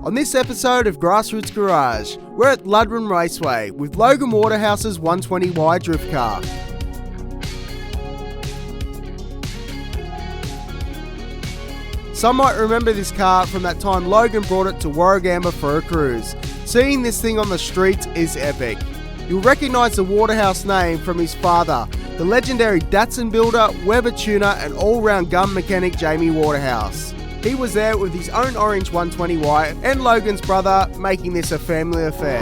On this episode of Grassroots Garage, we're at Ludrum Raceway with Logan Waterhouse's 120Y drift car. Some might remember this car from that time Logan brought it to Warragamba for a cruise. Seeing this thing on the streets is epic. You'll recognise the Waterhouse name from his father, the legendary Datsun builder, Weber tuner and all-round gun mechanic Jamie Waterhouse. He was there with his own orange 120Y and Logan's brother, making this a family affair.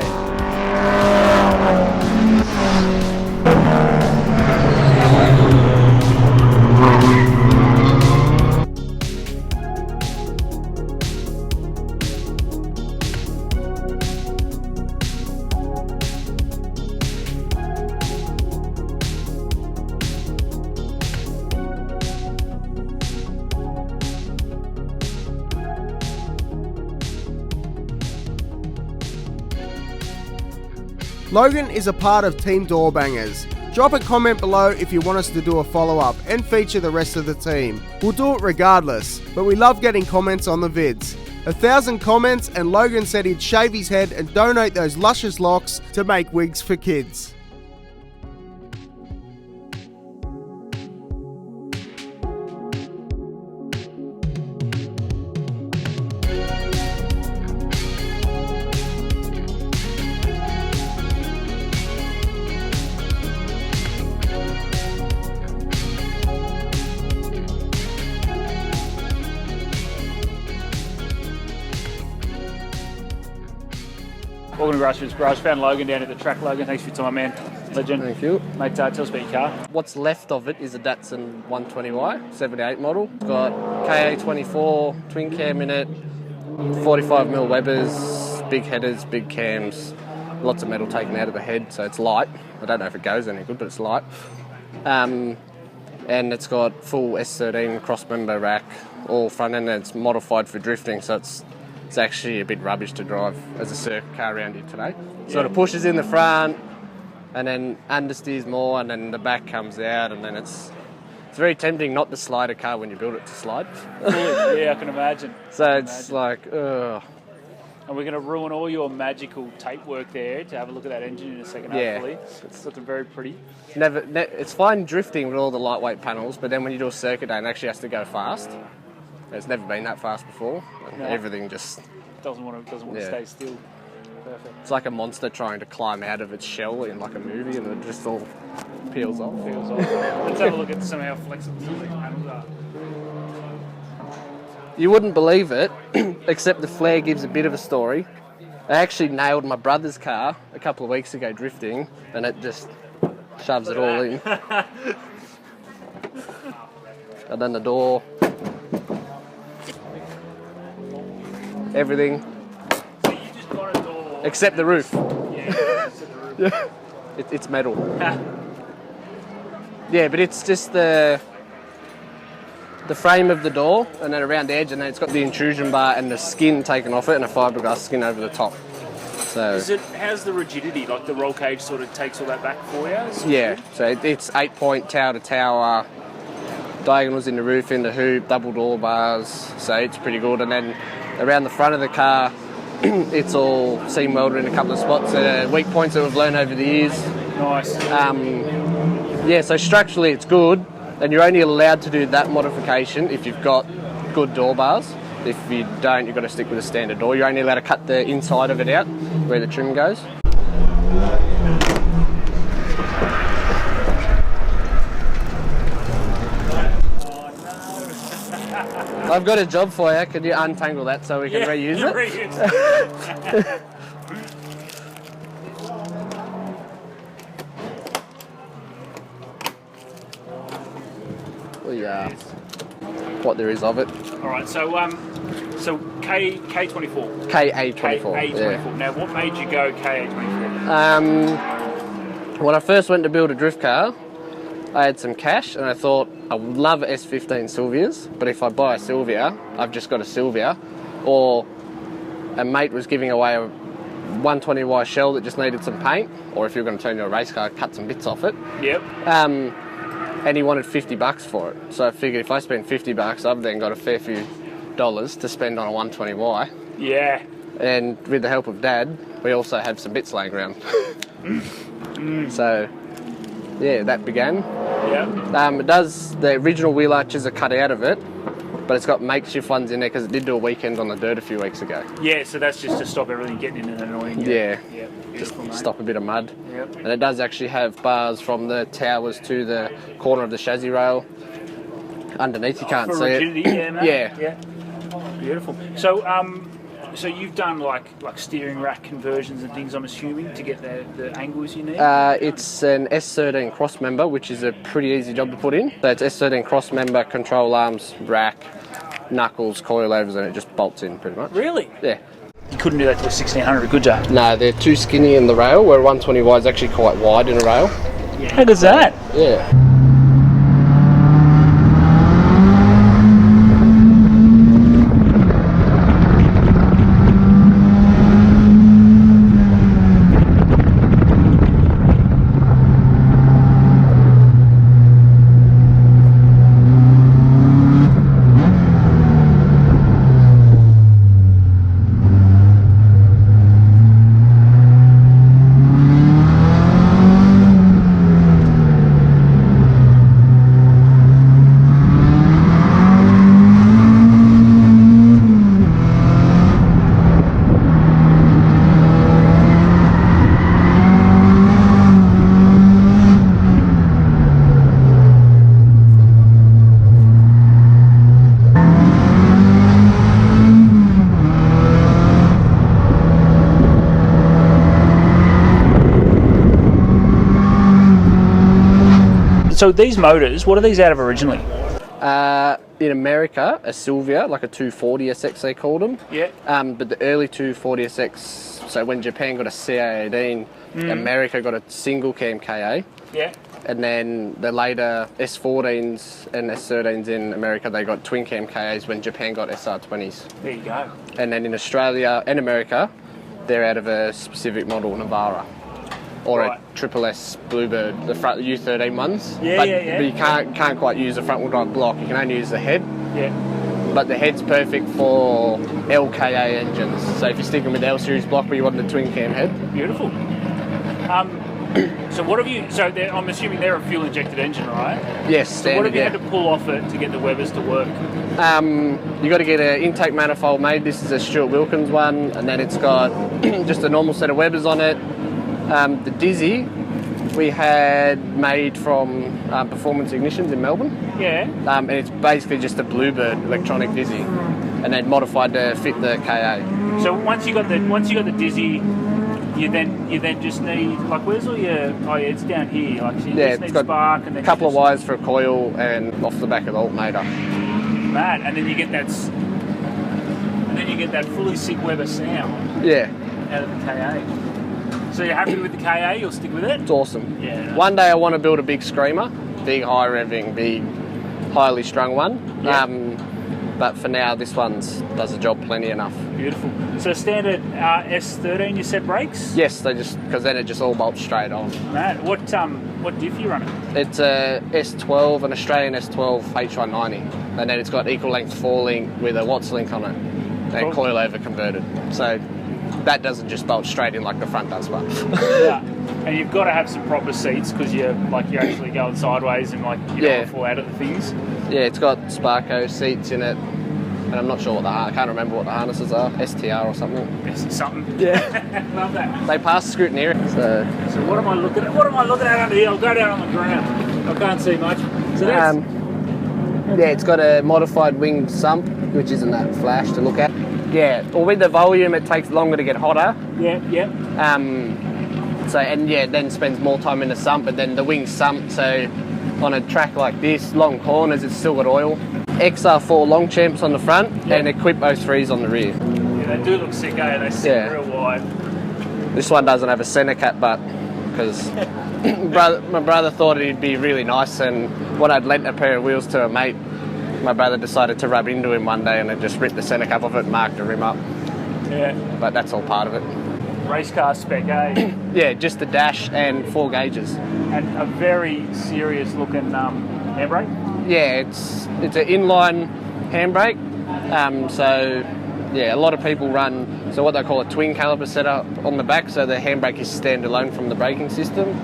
Logan is a part of Team Doorbangers. Drop a comment below if you want us to do a follow-up and feature the rest of the team. We'll do it regardless, but we love getting comments on the vids. 1,000 comments and Logan said he'd shave his head and donate those luscious locks to make wigs for kids. Welcome to Grassroots Garage. Found Logan down at the track. Logan, thanks for your time, man. Legend. Thank you. Mate, tell us about your car. What's left of it is a Datsun 120Y, 78 model. It's got KA24, twin cam in it, 45mm Webers, big headers, big cams, lots of metal taken out of the head, so it's light. I don't know if it goes any good, but it's light. And it's got full S13 cross-member rack, all front end, and it's modified for drifting, so it's actually a bit rubbish to drive as a circuit car around here today. Sort of pushes in the front and then understeers more and then the back comes out and then it's very tempting not to slide a car when you build it to slide. Yeah, I can imagine. Like, ugh. And we're going to ruin all your magical tape work there to have a look at that engine in a second, hopefully. It's looking very pretty. It's fine drifting with all the lightweight panels, but then when you do a circuit day, it actually has to go fast. It's never been that fast before. No. Everything just doesn't want to stay still. Perfect. It's like a monster trying to climb out of its shell in like a movie, and it just all peels off. Let's have a look at some of how flexible some of these panels are. You wouldn't believe it, except the flare gives a bit of a story. I actually nailed my brother's car a couple of weeks ago drifting, and it just shoves it all in. And then the door. Everything. So you just got a door. Except the roof. Yeah, except the roof. Yeah. It's metal. Yeah, but it's just the frame of the door and then around the edge, and then it's got the intrusion bar and the skin taken off it and a fiberglass skin over the top. So how's the rigidity? Like the roll cage sort of takes all that back for you? Yeah, so it's 8-point tower to tower, diagonals in the roof, in the hoop, double door bars, so it's pretty good. And then around the front of the car, it's all seam welded in a couple of spots. Weak points that we've learned over the years. Nice. Yeah, so structurally it's good, and you're only allowed to do that modification if you've got good door bars. If you don't, you've got to stick with a standard door. You're only allowed to cut the inside of it out, where the trim goes. I've got a job for you. Can you untangle that so we can reuse it? Yeah. What there is of it. All right. So K24. KA24. KA24. Yeah. Now, what made you go KA24? When I first went to build a drift car, I had some cash and I thought I would love S15 Silvias, but if I buy a Silvia, I've just got a Silvia. Or a mate was giving away a 120Y shell that just needed some paint, or if you're going to turn into a race car, cut some bits off it. Yep. and he wanted $50 for it. So I figured if I spend $50, I've then got a fair few dollars to spend on a 120Y. Yeah. And with the help of Dad, we also have some bits laying around. So, yeah, that began. Yeah. It does, the original wheel arches are cut out of it, but it's got makeshift ones in there because it did do a weekend on the dirt a few weeks ago. Yeah, so that's just to stop everything getting in and annoying you. Yeah. Yeah. Beautiful, mate. Stop a bit of mud. Yep. And it does actually have bars from the towers to the corner of the chassis rail. Underneath, you can't For see rigidity, it. yeah, mate. Yeah. Yeah. Beautiful. So, so you've done like steering rack conversions and things, I'm assuming, to get the angles you need? It's an S13 cross member, which is a pretty easy job to put in. So it's S13 cross member, control arms, rack, knuckles, coilovers, and it just bolts in pretty much. Really? Yeah. You couldn't do that to a 1600, could you? No, they're too skinny in the rail, where 120Y is actually quite wide in a rail. How good's that? Yeah. So these motors, what are these out of originally? In America, a Sylvia, like a 240 SX they called them. Yeah. But the early 240 SX, so when Japan got a CA18, America got a single cam KA. Yeah. And then the later S14s and S13s in America, they got twin cam KAs when Japan got SR20s. There you go. And then in Australia and America, they're out of a specific model, Navara. Or Right. a Triple S Bluebird, the front U13 ones. Yeah, but, yeah, yeah. But you can't quite use the front wheel drive block. You can only use the head. Yeah. But the head's perfect for LKA engines. So if you're sticking with the L series block, but you want the twin cam head. Beautiful. So what have you? So I'm assuming they're a fuel injected engine, right? Yes, So standard. what have you yeah. had to pull off it to get the Webers to work? You got to get an intake manifold made. This is a Stuart Wilkins one, and then it's got just a normal set of Webers on it. The Dizzy we had made from Performance Ignitions in Melbourne. Yeah. And it's basically just a Bluebird electronic Dizzy, and then modified to fit the KA. So once you got the Dizzy, you then just need, like, where's all your? Oh yeah, it's down here. Like, so you just It's need got spark and then a couple of just- wires for a coil and off the back of the alternator. Mad, and then you get that. And then you get that fully sick Weber sound Yeah, out of the KA. So you're happy with the KA? You'll stick with it? it's awesome. Yeah. One day I want to build a big screamer, big high revving, big highly strung one. Yeah. But for now, this one's does the job plenty enough. Beautiful. So standard S13, you set brakes? Yes, they just because then it just all bolts straight on. Mad. What diff you running? It's a S12, an Australian S12 H190, and then it's got equal length 4-link with a Watts link on it, and Cool. coilover converted. So that doesn't just bolt straight in like the front does, but Yeah. And you've got to have some proper seats because you're actually going sideways and you don't Yeah. want to fall out of the things. yeah, it's got Sparco seats in it, and I'm not sure what I can't remember what the harnesses are, STR or something. It's something. Yeah, Love that. they pass scrutiny. So So what am I looking at? What am I looking at under here? I'll go down on the ground. I can't see much. So that's yeah, it's got a modified winged sump, which isn't that flash to look at. Yeah, well with the volume, it takes longer to get hotter. yeah. So then spends more time in the sump, but then the wings sump. So on a track like this, long corners, it's still got oil. XR4 long champs on the front and Equip 03s on the rear. Yeah, they do look sick, eh? They sit Yeah. real wide. This one doesn't have a centre cap, but because my brother thought it'd be really nice, and when I'd lent a pair of wheels to a mate, my brother decided to rub into him one day and it just ripped the centre cap off it and marked the rim up. Yeah. But that's all part of it. race car spec, eh? Yeah, just the dash and 4 gauges. And a very serious looking handbrake. Yeah, it's an inline handbrake. So yeah, a lot of people run what they call a twin caliper setup on the back, so the handbrake is standalone from the braking system.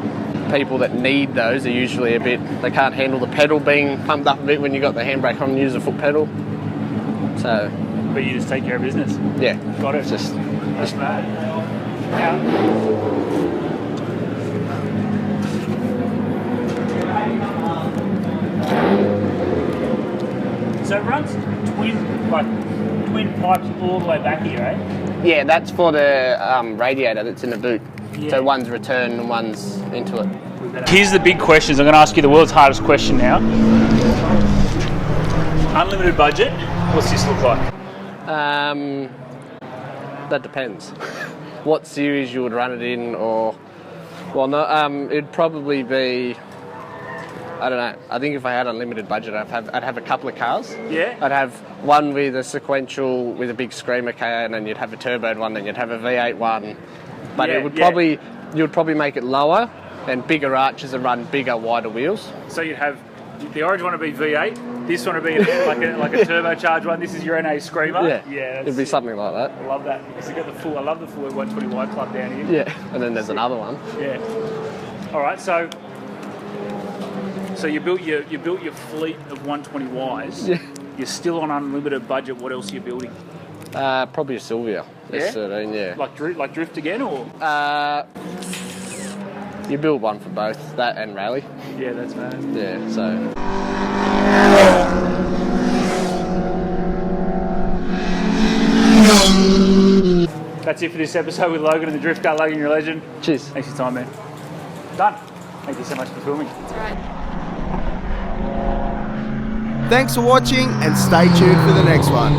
People that need those are usually they can't handle the pedal being pumped up a bit when you got the handbrake on and use the foot pedal. So, but you just take care of business. Yeah, got it. That's mad. So it runs twin pipes all the way back here, eh? Yeah, that's for the radiator that's in the boot. Yeah. So one's return and one's into it. Here's the big questions. I'm going to ask you the world's hardest question now. Unlimited budget. What's this look like? That depends. What series you would run it in, it'd probably be. I don't know. I think if I had unlimited budget, I'd have a couple of cars. Yeah. I'd have one with a sequential with a big screamer KA, and then you'd have a turboed one, then you'd have a V8 one. But it would you'd probably make it lower and bigger arches and run bigger, wider wheels. So you'd have the orange one would be V8. This one would be like a turbocharged one. This is your NA screamer. Yeah. It'd be something like that. I love that because you got the full. I love the full 120Y club down here. Yeah. And then there's another one. Yeah. All right. So you built your fleet of 120Ys. Yeah. You're still on unlimited budget. What else are you building? Probably a Sylvia. Yeah? S13, yeah. Like drift again, or? You build one for both, that and rally. Yeah, that's mad. Yeah, so. That's it for this episode with Logan and the Drift Car. Logan, you're a legend. Cheers. Thanks for your time, man. Done. Thank you so much for filming. That's right. Thanks for watching and stay tuned for the next one.